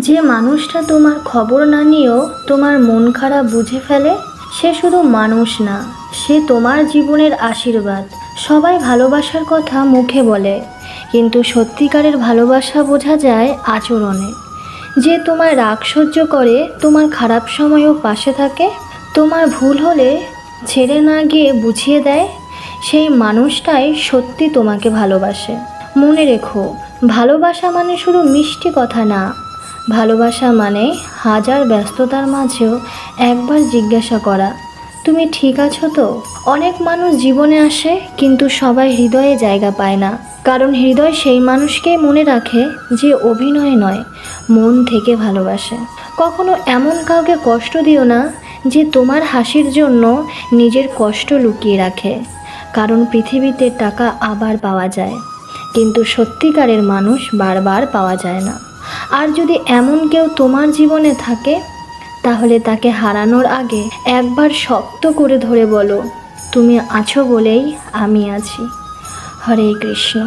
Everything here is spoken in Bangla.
যে মানুষটা তোমার খবর না নিয়েও তোমার মন খারাপ বুঝে ফেলে, সে শুধু মানুষ না, সে তোমার জীবনের আশীর্বাদ। সবাই ভালোবাসার কথা মুখে বলে, কিন্তু সত্যিকারের ভালোবাসা বোঝা যায় আচরণে। যে তোমার রাগ সহ্য করে, তোমার খারাপ সময়ও পাশে থাকে, তোমার ভুল হলে ছেড়ে না গিয়ে বুঝিয়ে দেয়, সেই মানুষটাই সত্যি তোমাকে ভালোবাসে। মনে রেখো, ভালোবাসা মানে শুধু মিষ্টি কথা না, ভালোবাসা মানে হাজার ব্যস্ততার মাঝেও একবার জিজ্ঞাসা করা, তুমি ঠিক আছো তো? অনেক মানুষ জীবনে আসে, কিন্তু সবাই হৃদয়ে জায়গা পায় না, কারণ হৃদয় সেই মানুষকেই মনে রাখে যে অভিনয় নয়, মন থেকে ভালোবাসে। কখনো এমন কাউকে কষ্ট দিও না যে তোমার হাসির জন্য নিজের কষ্ট লুকিয়ে রাখে, কারণ পৃথিবীতে টাকা আবার পাওয়া যায়, কিন্তু সত্যিকারের মানুষ বারবার পাওয়া যায় না। আর যদি এমন কেউ তোমার জীবনে থাকে, তাহলে তাকে হারানোর আগে একবার শক্ত করে ধরে বলো, তুমি আছো বলেই আমি আছি। হরে কৃষ্ণ।